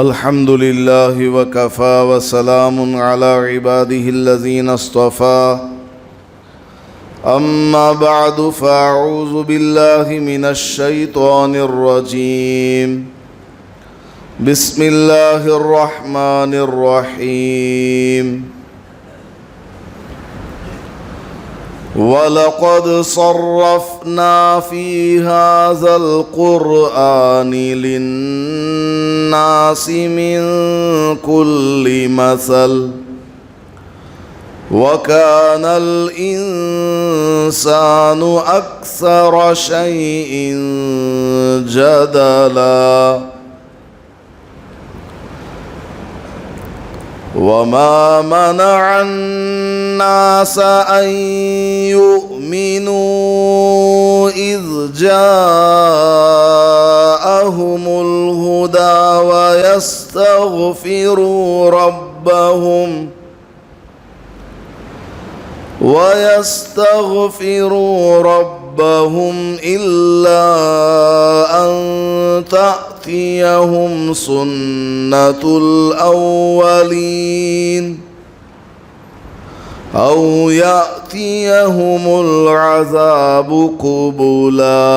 الحمد لله وكفى وسلام على عباده الذين اصطفى أما بعد فأعوذ بالله من الشيطان الرجيم بسم الله الرحمن الرحيم وَلَقَدْ صَرَّفْنَا فِي هَذَا الْقُرْآنِ لِلنَّاسِ مِنْ كُلِّ مَثَلٍ وَكَانَ الْإِنسَانُ أَكْثَرَ شَيْءٍ جَدَلًا وَمَا مَنَعَ النَّاسَ أَن يُؤْمِنُوا إِذْ جَاءَهُمُ الْهُدَى وَيَسْتَغْفِرُوا رَبَّهُمْ إِلَّا أَن تَأْتِيَهُمْ سُنَّةُ الْأَوَّلِينَ أَوْ يَأْتِيَهُمُ الْعَذَابُ قُبُلًا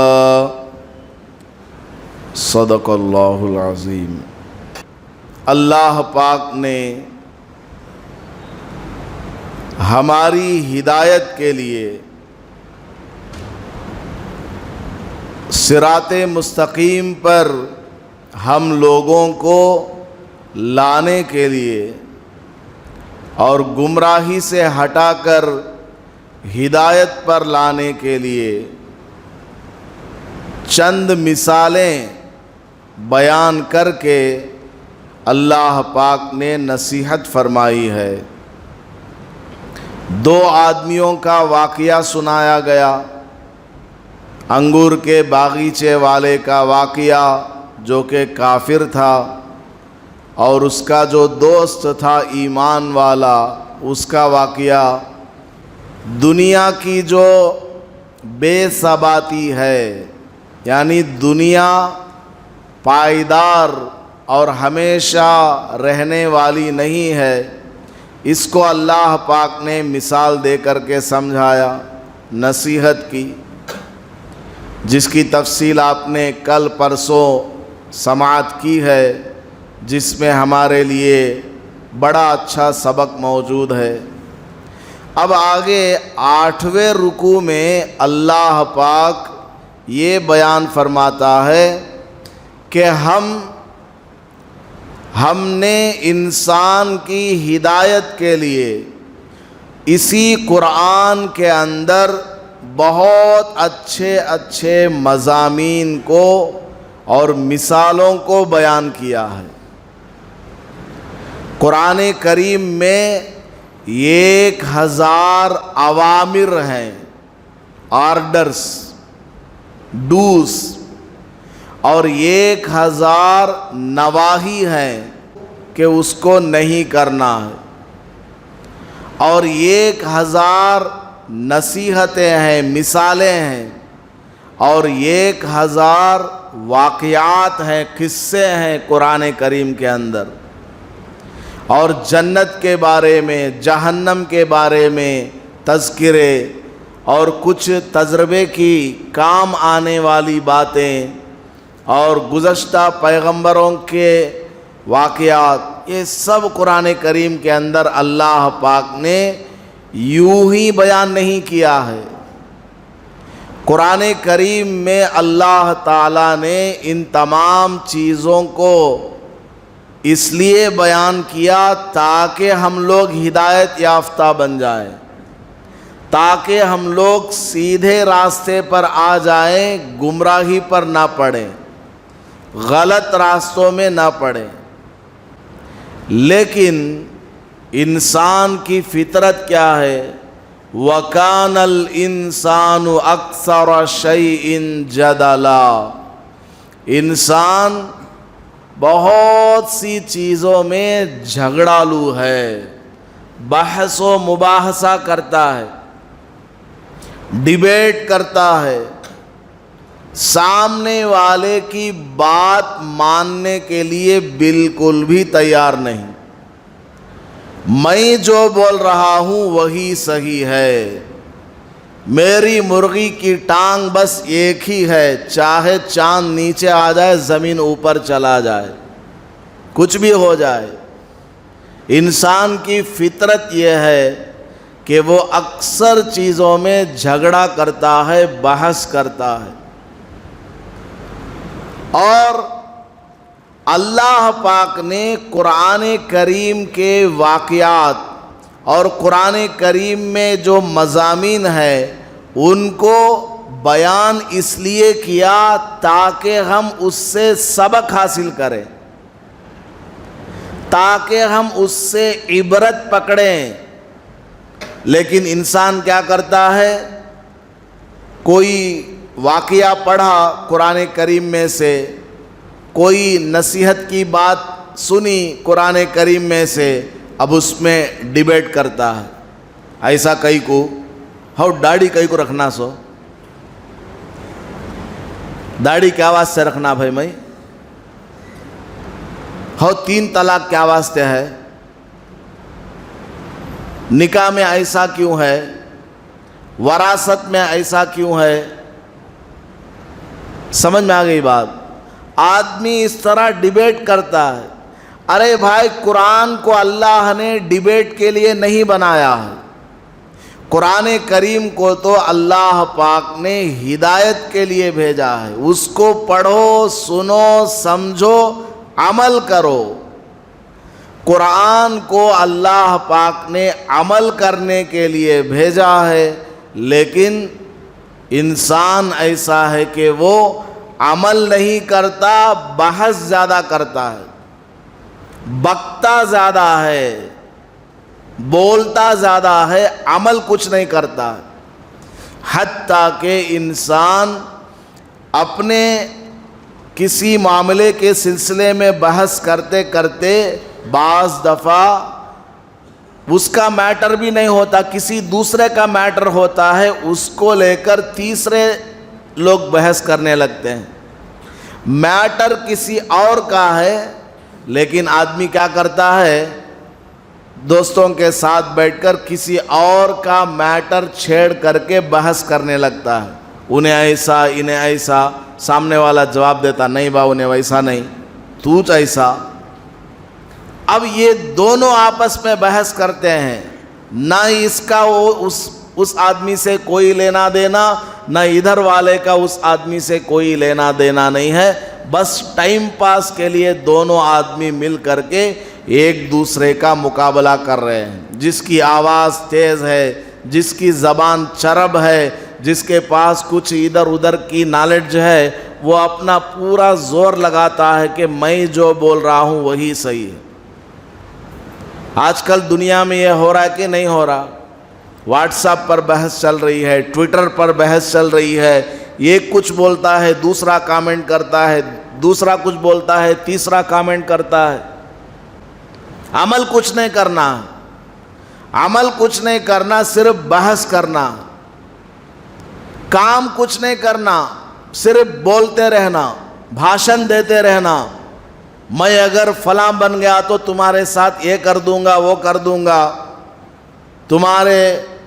صدق اللہ العظیم۔ اللہ پاک نے ہماری ہدایت کے لیے صراط مستقیم پر ہم لوگوں کو لانے کے لیے اور گمراہی سے ہٹا کر ہدایت پر لانے کے لیے چند مثالیں بیان کر کے اللہ پاک نے نصیحت فرمائی ہے۔ دو آدمیوں کا واقعہ سنایا گیا، انگور کے باغیچے والے کا واقعہ جو کہ کافر تھا، اور اس کا جو دوست تھا ایمان والا، اس کا واقعہ۔ دنیا کی جو بے ثباتی ہے، یعنی دنیا پائیدار اور ہمیشہ رہنے والی نہیں ہے، اس کو اللہ پاک نے مثال دے کر کے سمجھایا، نصیحت کی، جس کی تفصیل آپ نے کل پرسوں سماعت کی ہے، جس میں ہمارے لیے بڑا اچھا سبق موجود ہے۔ اب آگے 8ویں رکوع میں اللہ پاک یہ بیان فرماتا ہے کہ ہم نے انسان کی ہدایت کے لیے اسی قرآن کے اندر بہت اچھے مضامین کو اور مثالوں کو بیان کیا ہے۔ قرآن کریم میں 1000 اوامر ہیں، آرڈرز، ڈوز، اور 1000 نواہی ہیں کہ اس کو نہیں کرنا ہے، اور 1000 نصیحتیں ہیں، مثالیں ہیں، اور 1000 واقعات ہیں، قصے ہیں قرآن کریم کے اندر، اور جنت کے بارے میں، جہنم کے بارے میں تذکرے، اور کچھ تجربے کی کام آنے والی باتیں، اور گزشتہ پیغمبروں کے واقعات، یہ سب قرآن کریم کے اندر اللہ پاک نے یوں ہی بیان نہیں کیا ہے۔ قرآن کریم میں اللہ تعالیٰ نے ان تمام چیزوں کو اس لیے بیان کیا تاکہ ہم لوگ ہدایت یافتہ بن جائیں، تاکہ ہم لوگ سیدھے راستے پر آ جائیں، گمراہی پر نہ پڑیں، غلط راستوں میں نہ پڑیں۔ لیکن انسان کی فطرت کیا ہے؟ وَكَانَ الْإِنسَانُ أَكْثَرَ شَيْءٍ جَدَلًا، انسان بہت سی چیزوں میں جھگڑالو ہے، بحث و مباحثہ کرتا ہے، ڈیبیٹ کرتا ہے، سامنے والے کی بات ماننے کے لیے بالکل بھی تیار نہیں. میں جو بول رہا ہوں وہی صحیح ہے. میری مرغی کی ٹانگ بس ایک ہی ہے، چاہے چاند نیچے آ جائے، زمین اوپر چلا جائے، کچھ بھی ہو جائے. انسان کی فطرت یہ ہے کہ وہ اکثر چیزوں میں جھگڑا کرتا ہے، بحث کرتا ہے. اور اللہ پاک نے قرآن کریم کے واقعات اور قرآن کریم میں جو مضامین ہیں ان کو بیان اس لیے کیا تاکہ ہم اس سے سبق حاصل کریں، تاکہ ہم اس سے عبرت پکڑیں. لیکن انسان کیا کرتا ہے؟ کوئی واقعہ پڑھا قرآن کریم میں سے، کوئی نصیحت کی بات سنی قرآن کریم میں سے، اب اس میں ڈیبیٹ کرتا ہے. ایسا کئی کو ہو داڑھی کئی کو رکھنا، سو داڑھی کیا واسطے رکھنا بھائی؟ میں ہو 3 طلاق کیا واسطے ہے؟ نکاح میں ایسا کیوں ہے؟ وراثت میں ایسا کیوں ہے؟ سمجھ میں آ گئی بات؟ آدمی اس طرح ڈیبیٹ کرتا ہے. ارے بھائی، قرآن کو اللہ نے ڈیبیٹ کے لیے نہیں بنایا ہے. قرآن کریم کو تو اللہ پاک نے ہدایت کے لیے بھیجا ہے. اس کو پڑھو، سنو، سمجھو، عمل کرو. قرآن کو اللہ پاک نے عمل کرنے کے لیے بھیجا ہے، لیکن انسان ایسا ہے کہ وہ عمل نہیں کرتا، بحث زیادہ کرتا ہے، بکتا زیادہ ہے، بولتا زیادہ ہے، عمل کچھ نہیں کرتا. حتیٰ کہ انسان اپنے کسی معاملے کے سلسلے میں بحث کرتے کرتے بعض دفعہ اس کا میٹر بھی نہیں ہوتا، کسی دوسرے کا میٹر ہوتا ہے، اس کو لے کر تیسرے لوگ بحث کرنے لگتے ہیں. میٹر کسی اور کا ہے، لیکن آدمی کیا کرتا ہے؟ دوستوں کے ساتھ بیٹھ کر کسی اور کا میٹر چھیڑ کر کے بحث کرنے لگتا ہے. انہیں ایسا، انہیں ایسا. سامنے والا جواب دیتا، نہیں با انہیں ویسا نہیں، تو ایسا. اب یہ دونوں آپس میں بحث کرتے ہیں، نہ اس کا اس آدمی سے کوئی لینا دینا، نہ ادھر والے کا اس آدمی سے کوئی لینا دینا نہیں ہے. بس ٹائم پاس کے لیے دونوں آدمی مل کر کے ایک دوسرے کا مقابلہ کر رہے ہیں. جس کی آواز تیز ہے، جس کی زبان چرب ہے، جس کے پاس کچھ ادھر ادھر کی نالج ہے، وہ اپنا پورا زور لگاتا ہے کہ میں جو بول رہا ہوں وہی صحیح ہے. آج کل دنیا میں یہ ہو رہا ہے کہ نہیں ہو رہا؟ واٹس ایپ پر بحث چل رہی ہے، ٹویٹر پر بحث چل رہی ہے. ایک کچھ بولتا ہے، دوسرا کامنٹ کرتا ہے، دوسرا کچھ بولتا ہے، تیسرا کامنٹ کرتا ہے. عمل کچھ نہیں کرنا، عمل کچھ نہیں کرنا، صرف بحث کرنا. کام کچھ نہیں کرنا، صرف بولتے رہنا، بھاشن دیتے رہنا. میں اگر فلاں بن گیا تو تمہارے ساتھ یہ کر دوں گا، وہ کر دوں گا، تمہارے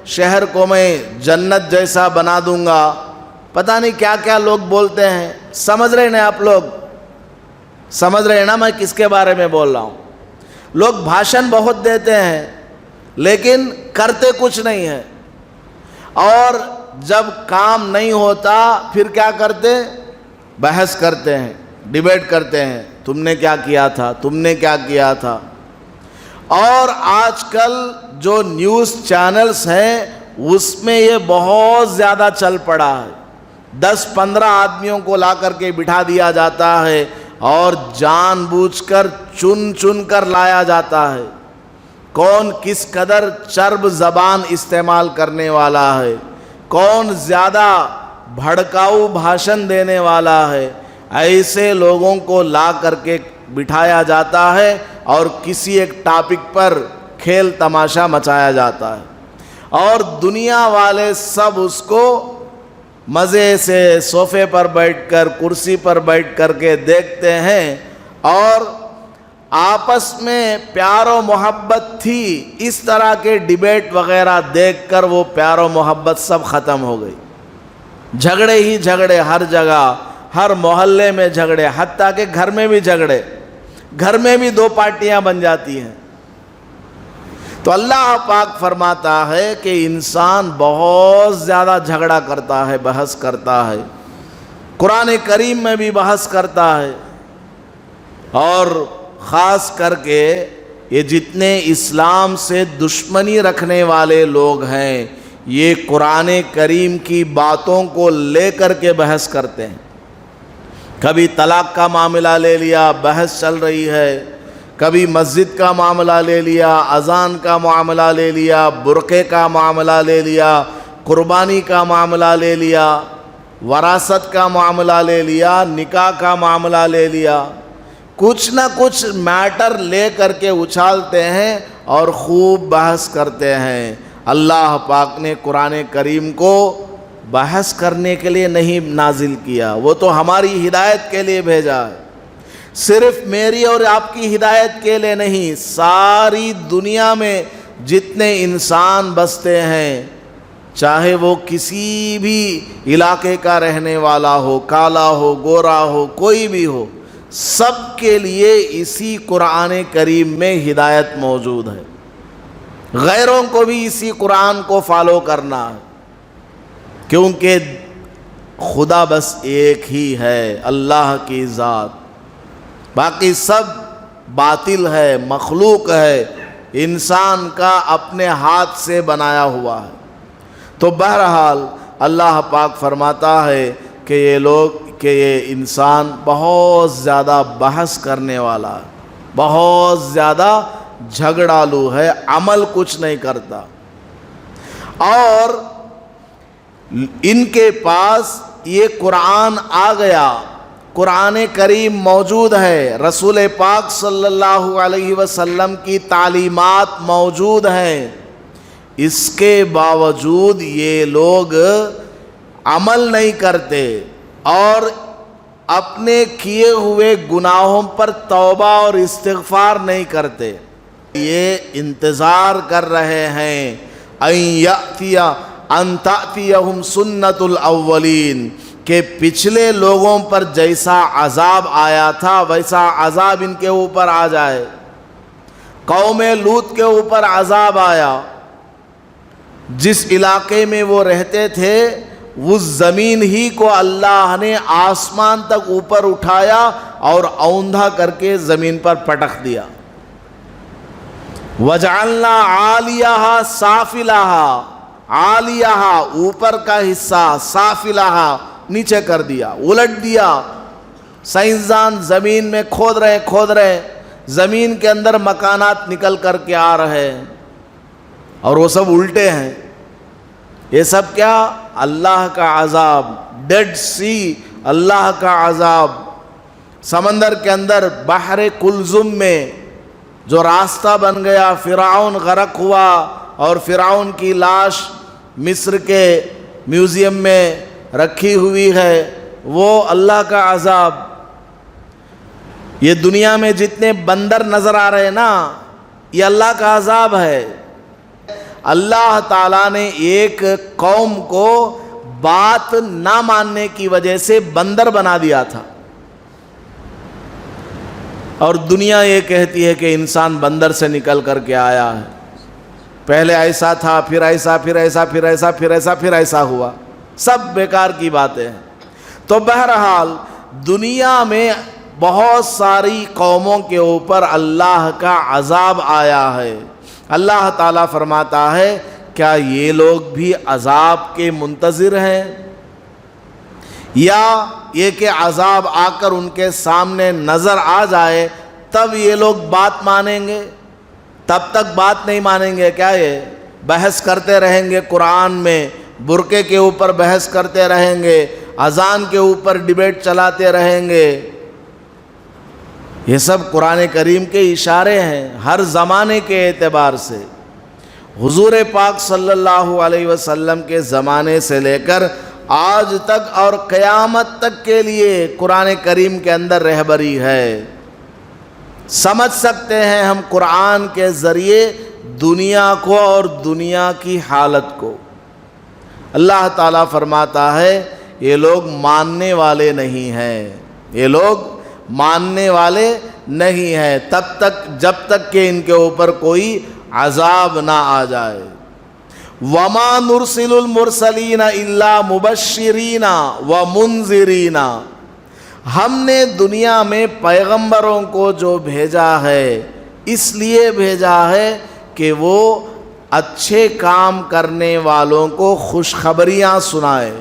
شہر کو میں جنت جیسا بنا دوں گا. پتہ نہیں کیا کیا لوگ بولتے ہیں. سمجھ رہے نا آپ لوگ؟ سمجھ رہے نا میں کس کے بارے میں بول رہا ہوں؟ لوگ بھاشن بہت دیتے ہیں لیکن کرتے کچھ نہیں ہے. اور جب کام نہیں ہوتا پھر کیا کرتے؟ بحث کرتے ہیں، ڈیبیٹ کرتے ہیں. تم نے کیا کیا تھا، تم نے کیا کیا تھا. اور آج کل جو نیوز چینلز ہیں اس میں یہ بہت زیادہ چل پڑا ہے. 10-15 آدمیوں کو لا کر کے بٹھا دیا جاتا ہے اور جان بوجھ کر چن چن کر لایا جاتا ہے. کون کس قدر چرب زبان استعمال کرنے والا ہے، کون زیادہ بھڑکاؤ بھاشن دینے والا ہے. ایسے لوگوں کو لا کر کے بٹھایا جاتا ہے اور کسی ایک ٹاپک پر کھیل تماشا مچایا جاتا ہے. اور دنیا والے سب اس کو مزے سے صوفے پر بیٹھ کر کرسی پر بیٹھ کر کے دیکھتے ہیں اور آپس میں پیار و محبت تھی، اس طرح کے ڈیبیٹ وغیرہ دیکھ کر وہ پیار و محبت سب ختم ہو گئی. جھگڑے ہی جھگڑے ہر جگہ، ہر محلے میں جھگڑے، حتیٰ کہ گھر میں بھی جھگڑے، گھر میں بھی دو پارٹیاں بن جاتی ہیں. تو اللہ پاک فرماتا ہے کہ انسان بہت زیادہ جھگڑا کرتا ہے، بحث کرتا ہے، قرآن کریم میں بھی بحث کرتا ہے. اور خاص کر کے یہ جتنے اسلام سے دشمنی رکھنے والے لوگ ہیں، یہ قرآن کریم کی باتوں کو لے کر کے بحث کرتے ہیں. کبھی طلاق کا معاملہ لے لیا، بحث چل رہی ہے، کبھی مسجد کا معاملہ لے لیا، اذان کا معاملہ لے لیا، برقعے کا معاملہ لے لیا، قربانی کا معاملہ لے لیا، وراثت کا معاملہ لے لیا، نکاح کا معاملہ لے لیا. کچھ نہ کچھ میٹر لے کر کے اچھالتے ہیں اور خوب بحث کرتے ہیں. اللہ پاک نے قرآن کریم کو بحث کرنے کے لیے نہیں نازل کیا، وہ تو ہماری ہدایت کے لیے بھیجا ہے. صرف میری اور آپ کی ہدایت کے لیے نہیں، ساری دنیا میں جتنے انسان بستے ہیں، چاہے وہ کسی بھی علاقے کا رہنے والا ہو، کالا ہو، گورا ہو، کوئی بھی ہو، سب کے لیے اسی قرآن کریم میں ہدایت موجود ہے. غیروں کو بھی اسی قرآن کو فالو کرنا ہے، کیونکہ خدا بس ایک ہی ہے، اللہ کی ذات. باقی سب باطل ہے، مخلوق ہے، انسان کا اپنے ہاتھ سے بنایا ہوا ہے. تو بہرحال اللہ پاک فرماتا ہے کہ یہ لوگ، کہ یہ انسان بہت زیادہ بحث کرنے والا ہے، بہت زیادہ جھگڑالو ہے، عمل کچھ نہیں کرتا. اور ان کے پاس یہ قرآن آ گیا، قرآن کریم موجود ہے، رسول پاک صلی اللہ علیہ وسلم کی تعلیمات موجود ہیں، اس کے باوجود یہ لوگ عمل نہیں کرتے اور اپنے کیے ہوئے گناہوں پر توبہ اور استغفار نہیں کرتے. یہ انتظار کر رہے ہیں ان تأتیہم سنت الاولین، کہ پچھلے لوگوں پر جیسا عذاب آیا تھا ویسا عذاب ان کے اوپر آ جائے. قوم لوط کے اوپر عذاب آیا، جس علاقے میں وہ رہتے تھے اس زمین ہی کو اللہ نے آسمان تک اوپر اٹھایا اور اوندھا کر کے زمین پر پٹخ دیا. وَجَعَلْنَا عَالِيَهَا سَافِلَهَا، عَالِيَهَا اوپر کا حصہ، سَافِلَهَا نیچے کر دیا، الٹ دیا. سائنسدان زمین میں کھود رہے، زمین کے اندر مکانات نکل کر کے آ رہے ہیں اور وہ سب الٹے ہیں. یہ سب کیا؟ اللہ کا عذاب. ڈیڈ سی، اللہ کا عذاب. سمندر کے اندر بحر کلزم میں جو راستہ بن گیا، فرعون غرق ہوا اور فرعون کی لاش مصر کے میوزیم میں رکھی ہوئی ہے، وہ اللہ کا عذاب. یہ دنیا میں جتنے بندر نظر آ رہے ہیں نا، یہ اللہ کا عذاب ہے. اللہ تعالیٰ نے ایک قوم کو بات نہ ماننے کی وجہ سے بندر بنا دیا تھا، اور دنیا یہ کہتی ہے کہ انسان بندر سے نکل کر کے آیا ہے. پہلے ایسا تھا، پھر ایسا، پھر ایسا، پھر ایسا، پھر ایسا، پھر ایسا ہوا. سب بیکار کی باتیں ہیں. تو بہرحال دنیا میں بہت ساری قوموں کے اوپر اللہ کا عذاب آیا ہے. اللہ تعالیٰ فرماتا ہے کیا یہ لوگ بھی عذاب کے منتظر ہیں، یا یہ کہ عذاب آ کر ان کے سامنے نظر آ جائے تب یہ لوگ بات مانیں گے؟ تب تک بات نہیں مانیں گے کیا؟ یہ بحث کرتے رہیں گے قرآن میں، برقعے کے اوپر بحث کرتے رہیں گے، اذان کے اوپر ڈیبیٹ چلاتے رہیں گے. یہ سب قرآن کریم کے اشارے ہیں ہر زمانے کے اعتبار سے. حضور پاک صلی اللہ علیہ وسلم کے زمانے سے لے کر آج تک اور قیامت تک کے لیے قرآن کریم کے اندر رہبری ہے۔ سمجھ سکتے ہیں ہم قرآن کے ذریعے دنیا کو اور دنیا کی حالت کو۔ اللہ تعالیٰ فرماتا ہے یہ لوگ ماننے والے نہیں ہیں، یہ لوگ ماننے والے نہیں ہیں جب تک کہ ان کے اوپر کوئی عذاب نہ آ جائے۔ وَمَا نُرْسِلُ الْمُرْسَلِينَ إِلَّا مُبَشِّرِينَ وَمُنذِرِينَ، ہم نے دنیا میں پیغمبروں کو جو بھیجا ہے اس لیے بھیجا ہے کہ وہ اچھے کام کرنے والوں کو خوشخبریاں سنائے۔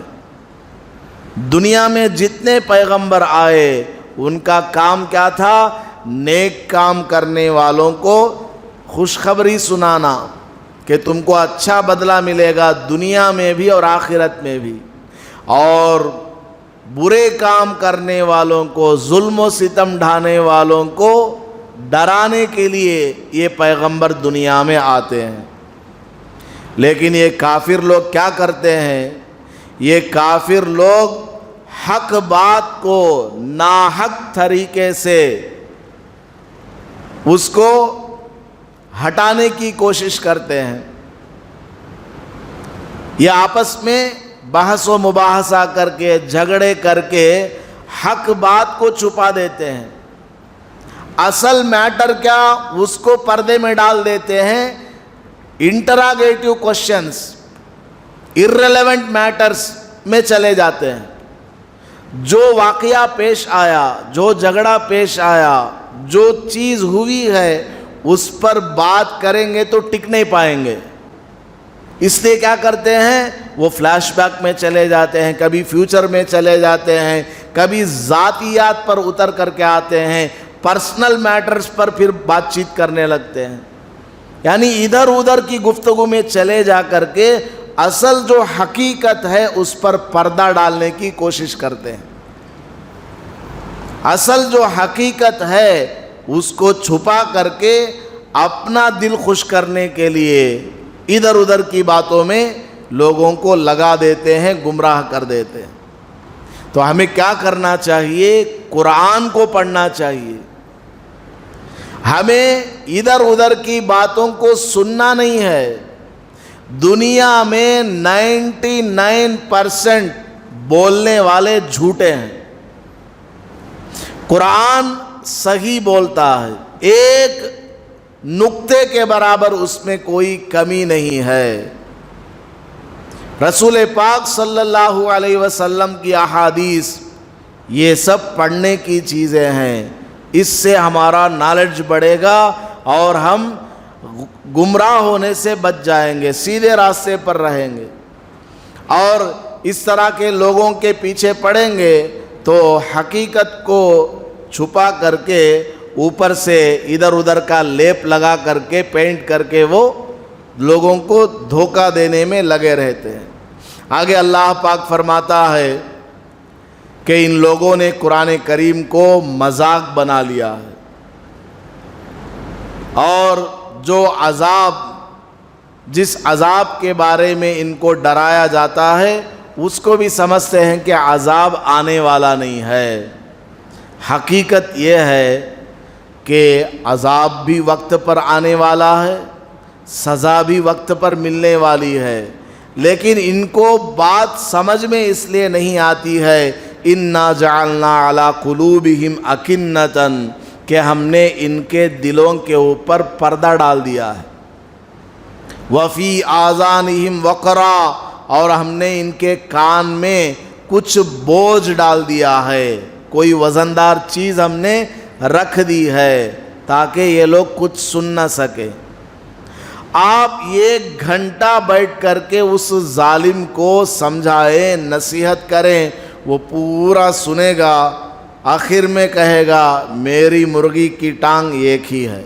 دنیا میں جتنے پیغمبر آئے ان کا کام کیا تھا؟ نیک کام کرنے والوں کو خوشخبری سنانا کہ تم کو اچھا بدلہ ملے گا دنیا میں بھی اور آخرت میں بھی، اور برے کام کرنے والوں کو، ظلم و ستم ڈھانے والوں کو ڈرانے کے لیے یہ پیغمبر دنیا میں آتے ہیں۔ لیکن یہ کافر لوگ کیا کرتے ہیں؟ یہ کافر لوگ حق بات کو ناحق طریقے سے اس کو ہٹانے کی کوشش کرتے ہیں۔ یہ آپس میں بحث و مباحثہ کر کے، جھگڑے کر کے حق بات کو چھپا دیتے ہیں۔ اصل میٹر کیا اس کو پردے میں ڈال دیتے ہیں۔ انٹراگیٹو کوشچنز، irrelevant میٹرز میں چلے جاتے ہیں۔ جو واقعہ پیش آیا، جو جھگڑا پیش آیا، جو چیز ہوئی ہے اس پر بات کریں گے تو ٹک نہیں پائیں گے، اس لیے کیا کرتے ہیں؟ وہ فلیش بیک میں چلے جاتے ہیں، کبھی فیوچر میں چلے جاتے ہیں، کبھی ذاتیات پر اتر کر کے آتے ہیں، پرسنل میٹرز پر پھر بات چیت کرنے لگتے ہیں۔ یعنی ادھر ادھر کی گفتگو میں چلے جا کر کے اصل جو حقیقت ہے اس پر پردہ ڈالنے کی کوشش کرتے ہیں۔ اصل جو حقیقت ہے اس کو چھپا کر کے اپنا دل خوش کرنے کے لیے ادھر ادھر کی باتوں میں لوگوں کو لگا دیتے ہیں، گمراہ کر دیتے ہیں۔ تو ہمیں کیا کرنا چاہیے؟ قرآن کو پڑھنا چاہیے۔ ہمیں ادھر ادھر کی باتوں کو سننا نہیں ہے۔ دنیا میں 99% بولنے والے جھوٹے ہیں، قرآن صحیح بولتا ہے، ایک نقطے کے برابر اس میں کوئی کمی نہیں ہے۔ رسول پاک صلی اللہ علیہ وسلم کی احادیث یہ سب پڑھنے کی چیزیں ہیں۔ اس سے ہمارا نالج بڑھے گا اور ہم گمراہ ہونے سے بچ جائیں گے، سیدھے راستے پر رہیں گے۔ اور اس طرح کے لوگوں کے پیچھے پڑیں گے تو حقیقت کو چھپا کر کے اوپر سے ادھر ادھر کا لیپ لگا کر کے، پینٹ کر کے وہ لوگوں کو دھوکہ دینے میں لگے رہتے ہیں۔ آگے اللہ پاک فرماتا ہے کہ ان لوگوں نے قرآن کریم کو مذاق بنا لیا ہے، اور جو عذاب، جس عذاب کے بارے میں ان کو ڈرایا جاتا ہے اس کو بھی سمجھتے ہیں کہ عذاب آنے والا نہیں ہے۔ حقیقت یہ ہے کہ عذاب بھی وقت پر آنے والا ہے، سزا بھی وقت پر ملنے والی ہے، لیکن ان کو بات سمجھ میں اس لیے نہیں آتی ہے۔ اِنَّا جَعَلْنَا عَلَىٰ قُلُوبِهِمْ أَكِنَّةً، کہ ہم نے ان کے دلوں کے اوپر پردہ ڈال دیا ہے۔ وَفِي آذَانِهِمْ وَقْرًا، اور ہم نے ان کے کان میں کچھ بوجھ ڈال دیا ہے، کوئی وزندار چیز ہم نے رکھ دی ہے تاکہ یہ لوگ کچھ سن نہ سکے۔ آپ 1 گھنٹہ بیٹھ کر کے اس ظالم کو سمجھائیں، نصیحت کریں، وہ پورا سنے گا، آخر میں کہے گا میری مرغی کی ٹانگ ایک ہی ہے۔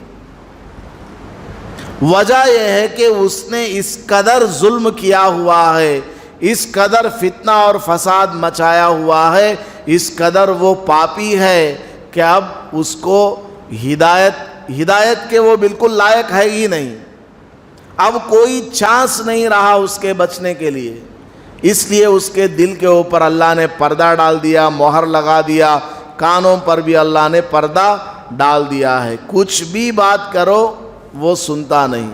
وجہ یہ ہے کہ اس نے اس قدر ظلم کیا ہوا ہے، اس قدر فتنہ اور فساد مچایا ہوا ہے، اس قدر وہ پاپی ہے کہ اب اس کو ہدایت کے وہ بالکل لائق ہے ہی نہیں، اب کوئی چانس نہیں رہا اس کے بچنے کے لیے۔ اس لیے اس کے دل کے اوپر اللہ نے پردہ ڈال دیا، مہر لگا دیا، کانوں پر بھی اللہ نے پردہ ڈال دیا ہے، کچھ بھی بات کرو وہ سنتا نہیں۔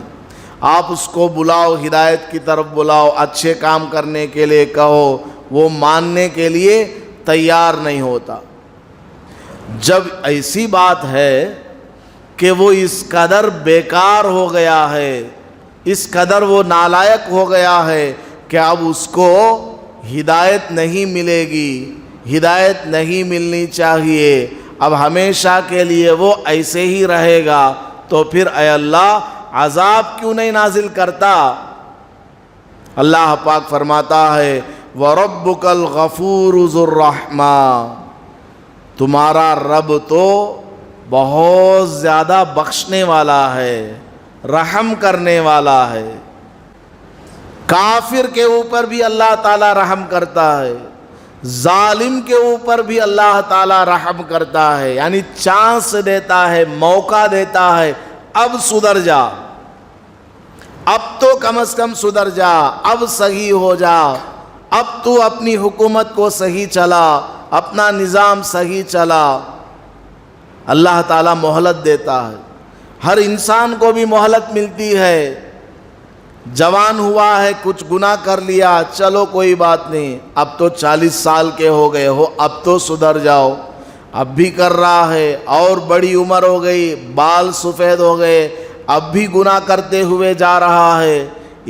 آپ اس کو بلاؤ، ہدایت کی طرف بلاؤ، اچھے کام کرنے کے لیے کہو، وہ ماننے کے لیے تیار نہیں ہوتا۔ جب ایسی بات ہے کہ وہ اس قدر بیکار ہو گیا ہے، اس قدر وہ نالائق ہو گیا ہے کہ اب اس کو ہدایت نہیں ملے گی، ہدایت نہیں ملنی چاہیے، اب ہمیشہ کے لیے وہ ایسے ہی رہے گا، تو پھر اے اللہ عذاب کیوں نہیں نازل کرتا؟ اللہ پاک فرماتا ہے وَرَبُّكَ الْغَفُورُ ذُو الرَّحْمَةِ، تمہارا رب تو بہت زیادہ بخشنے والا ہے، رحم کرنے والا ہے۔ کافر کے اوپر بھی اللہ تعالیٰ رحم کرتا ہے، ظالم کے اوپر بھی اللہ تعالیٰ رحم کرتا ہے، یعنی چانس دیتا ہے، موقع دیتا ہے، اب سدھر جا، اب تو کم از کم سدھر جا، اب صحیح ہو جا، اب تو اپنی حکومت کو صحیح چلا، اپنا نظام صحیح چلا۔ اللہ تعالیٰ مہلت دیتا ہے، ہر انسان کو بھی مہلت ملتی ہے۔ جوان ہوا ہے، کچھ گناہ کر لیا، چلو کوئی بات نہیں، اب تو 40 سال کے ہو گئے ہو، اب تو سدھر جاؤ، اب بھی کر رہا ہے، اور بڑی عمر ہو گئی، بال سفید ہو گئے، اب بھی گناہ کرتے ہوئے جا رہا ہے۔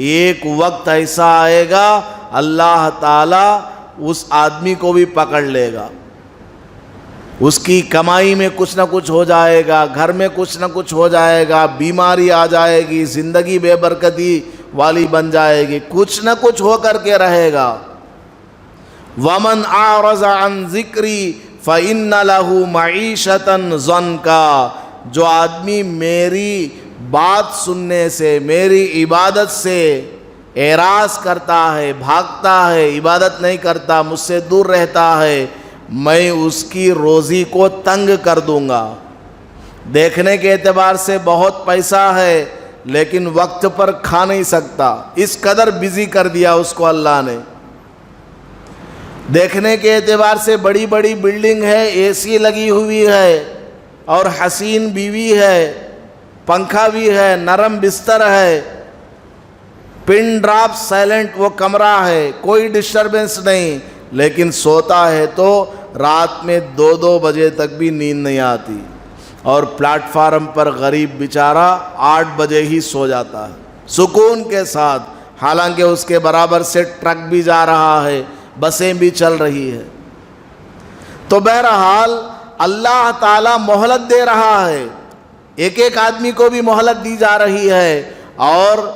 ایک وقت ایسا آئے گا اللہ تعالیٰ اس آدمی کو بھی پکڑ لے گا، اس کی کمائی میں کچھ نہ کچھ ہو جائے گا، گھر میں کچھ نہ کچھ ہو جائے گا، بیماری آ جائے گی، زندگی بے برکتی والی بن جائے گی، کچھ نہ کچھ ہو کر کے رہے گا۔ وَمَنْ أَعْرَضَ عَنْ ذِكْرِي فَإِنَّ لَهُ مَعِيشَةً ضَنْكَ، جو آدمی میری بات سننے سے، میری عبادت سے اعراض کرتا ہے، بھاگتا ہے، عبادت نہیں کرتا، مجھ سے دور رہتا ہے، میں اس کی روزی کو تنگ کر دوں گا۔ دیکھنے کے اعتبار سے بہت پیسہ ہے لیکن وقت پر کھا نہیں سکتا، اس قدر بزی کر دیا اس کو اللہ نے۔ دیکھنے کے اعتبار سے بڑی بڑی بلڈنگ ہے، اے سی لگی ہوئی ہے اور حسین بیوی ہے، پنکھا بھی ہے، نرم بستر ہے، پن ڈراپ سائلنٹ وہ کمرہ ہے، کوئی ڈسٹربنس نہیں، لیکن سوتا ہے تو رات میں 2 بجے تک بھی نیند نہیں آتی، اور پلیٹ فارم پر غریب بیچارہ 8 بجے ہی سو جاتا ہے سکون کے ساتھ، حالانکہ اس کے برابر سے ٹرک بھی جا رہا ہے، بسیں بھی چل رہی ہے۔ تو بہرحال اللہ تعالیٰ مہلت دے رہا ہے، ایک ایک آدمی کو بھی مہلت دی جا رہی ہے، اور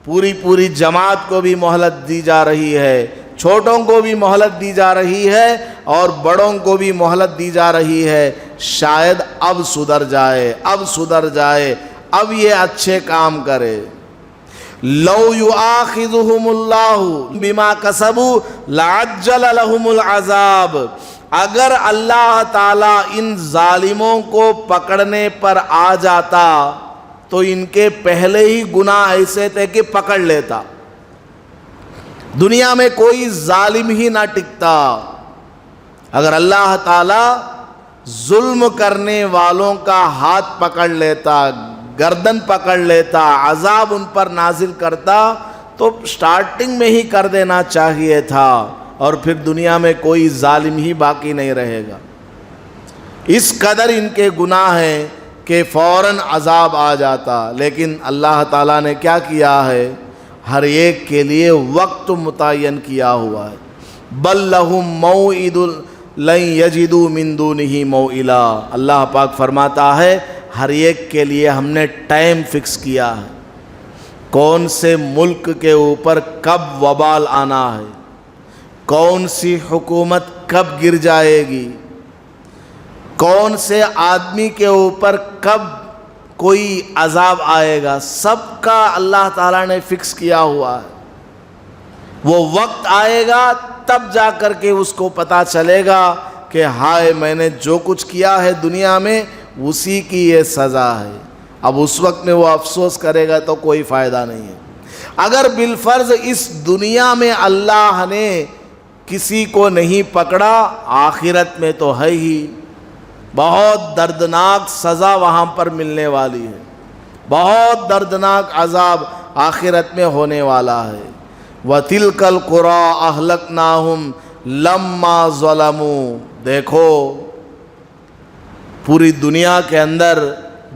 پوری جماعت کو بھی مہلت دی جا رہی ہے، چھوٹوں کو بھی مہلت دی جا رہی ہے اور بڑوں کو بھی مہلت دی جا رہی ہے، شاید اب سدھر جائے، اب سدھر جائے، اب یہ اچھے کام کرے۔ لو یؤاخذہم اللہ بما کسبوا لعجل لہم العذاب، اگر اللہ تعالیٰ ان ظالموں کو پکڑنے پر آ جاتا تو ان کے پہلے ہی گناہ ایسے تھے کہ پکڑ لیتا، دنیا میں کوئی ظالم ہی نہ ٹکتا۔ اگر اللہ تعالیٰ ظلم کرنے والوں کا ہاتھ پکڑ لیتا، گردن پکڑ لیتا، عذاب ان پر نازل کرتا تو سٹارٹنگ میں ہی کر دینا چاہیے تھا، اور پھر دنیا میں کوئی ظالم ہی باقی نہیں رہے گا۔ اس قدر ان کے گناہ ہیں کہ فوراً عذاب آ جاتا، لیکن اللہ تعالیٰ نے کیا کیا ہے؟ ہر ایک کے لیے وقت متعین کیا ہوا ہے۔ بل لہم موعد لن یجدوا من دونہ موئلا، اللہ پاک فرماتا ہے ہر ایک کے لیے ہم نے ٹائم فکس کیا ہے، کون سے ملک کے اوپر کب وبال آنا ہے، کون سی حکومت کب گر جائے گی، کون سے آدمی کے اوپر کب کوئی عذاب آئے گا، سب کا اللہ تعالیٰ نے فکس کیا ہوا ہے۔ وہ وقت آئے گا تب جا کر کے اس کو پتہ چلے گا کہ ہائے میں نے جو کچھ کیا ہے دنیا میں اسی کی یہ سزا ہے۔ اب اس وقت میں وہ افسوس کرے گا تو کوئی فائدہ نہیں ہے۔ اگر بالفرض اس دنیا میں اللہ نے کسی کو نہیں پکڑا، آخرت میں تو ہے ہی، بہت دردناک سزا وہاں پر ملنے والی ہے، بہت دردناک عذاب آخرت میں ہونے والا ہے۔ وَتِلْكَ الْقُرَىٰ أَهْلَكْنَاهُمْ لَمَّا ظَلَمُوا، دیکھو پوری دنیا کے اندر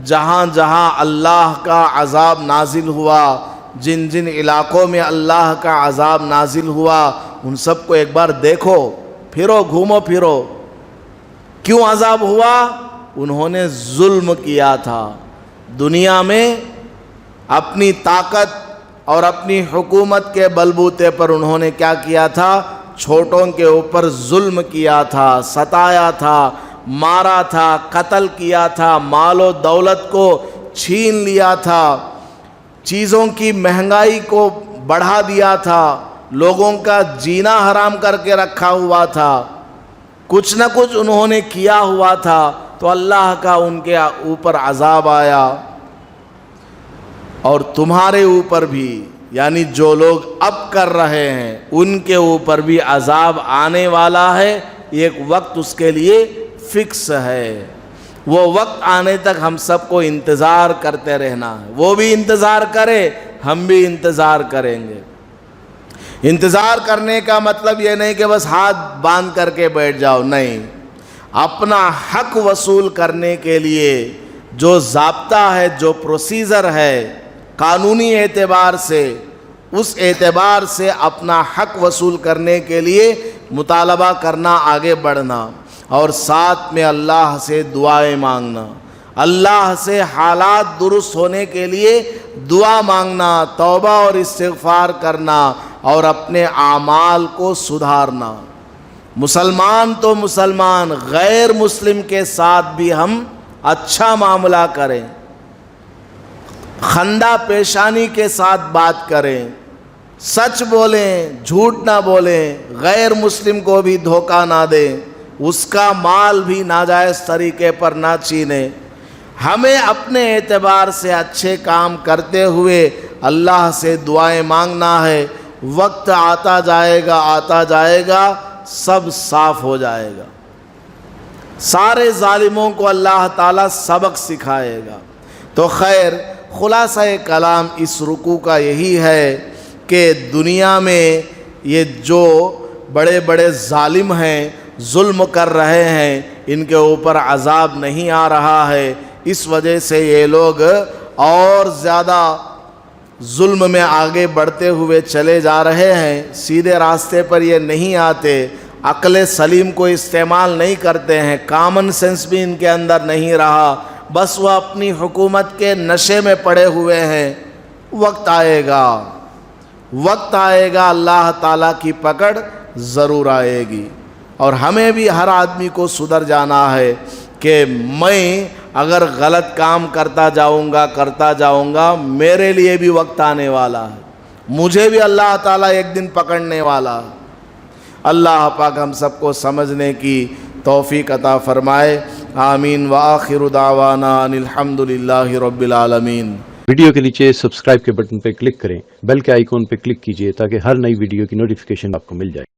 جہاں جہاں اللہ کا عذاب نازل ہوا، جن جن علاقوں میں اللہ کا عذاب نازل ہوا، ان سب کو ایک بار دیکھو، پھرو، گھومو پھرو، کیوں عذاب ہوا؟ انہوں نے ظلم کیا تھا دنیا میں، اپنی طاقت اور اپنی حکومت کے بلبوتے پر انہوں نے کیا کیا تھا؟ چھوٹوں کے اوپر ظلم کیا تھا، ستایا تھا، مارا تھا، قتل کیا تھا، مال و دولت کو چھین لیا تھا، چیزوں کی مہنگائی کو بڑھا دیا تھا، لوگوں کا جینا حرام کر کے رکھا ہوا تھا، کچھ نہ کچھ انہوں نے کیا ہوا تھا، تو اللہ کا ان کے اوپر عذاب آیا، اور تمہارے اوپر بھی، یعنی جو لوگ اب کر رہے ہیں ان کے اوپر بھی عذاب آنے والا ہے، ایک وقت اس کے لیے فکس ہے، وہ وقت آنے تک ہم سب کو انتظار کرتے رہنا ہے، وہ بھی انتظار کرے، ہم بھی انتظار کریں گے۔ انتظار کرنے کا مطلب یہ نہیں کہ بس ہاتھ باندھ کر کے بیٹھ جاؤ، نہیں، اپنا حق وصول کرنے کے لیے جو ضابطہ ہے، جو پروسیجر ہے قانونی اعتبار سے، اس اعتبار سے اپنا حق وصول کرنے کے لیے مطالبہ کرنا، آگے بڑھنا، اور ساتھ میں اللہ سے دعائیں مانگنا، اللہ سے حالات درست ہونے کے لیے دعا مانگنا، توبہ اور استغفار کرنا، اور اپنے اعمال کو سدھارنا۔ مسلمان تو مسلمان، غیر مسلم کے ساتھ بھی ہم اچھا معاملہ کریں، خندہ پیشانی کے ساتھ بات کریں، سچ بولیں، جھوٹ نہ بولیں، غیر مسلم کو بھی دھوکہ نہ دیں، اس کا مال بھی ناجائز طریقے پر نہ چھینیں۔ ہمیں اپنے اعتبار سے اچھے کام کرتے ہوئے اللہ سے دعائیں مانگنا ہے، وقت آتا جائے گا، آتا جائے گا، سب صاف ہو جائے گا، سارے ظالموں کو اللہ تعالیٰ سبق سکھائے گا۔ تو خیر، خلاصہ کلام اس رکوع کا یہی ہے کہ دنیا میں یہ جو بڑے بڑے ظالم ہیں، ظلم کر رہے ہیں، ان کے اوپر عذاب نہیں آ رہا ہے، اس وجہ سے یہ لوگ اور زیادہ ظلم میں آگے بڑھتے ہوئے چلے جا رہے ہیں، سیدھے راستے پر یہ نہیں آتے، عقل سلیم کو استعمال نہیں کرتے ہیں، کامن سینس بھی ان کے اندر نہیں رہا، بس وہ اپنی حکومت کے نشے میں پڑے ہوئے ہیں۔ وقت آئے گا، وقت آئے گا، اللہ تعالیٰ کی پکڑ ضرور آئے گی، اور ہمیں بھی ہر آدمی کو سدھر جانا ہے کہ میں اگر غلط کام کرتا جاؤں گا، میرے لیے بھی وقت آنے والا ہے، مجھے بھی اللہ تعالیٰ ایک دن پکڑنے والا ہے۔ اللہ پاک ہم سب کو سمجھنے کی توفیق عطا فرمائے، آمین۔ وآخر دعوانا ان الحمدللہ رب العالمین۔ ویڈیو کے نیچے سبسکرائب کے بٹن پہ کلک کریں، بیل کے آئیکن پہ کلک کیجئے تاکہ ہر نئی ویڈیو کی نوٹیفیکیشن آپ کو مل جائے۔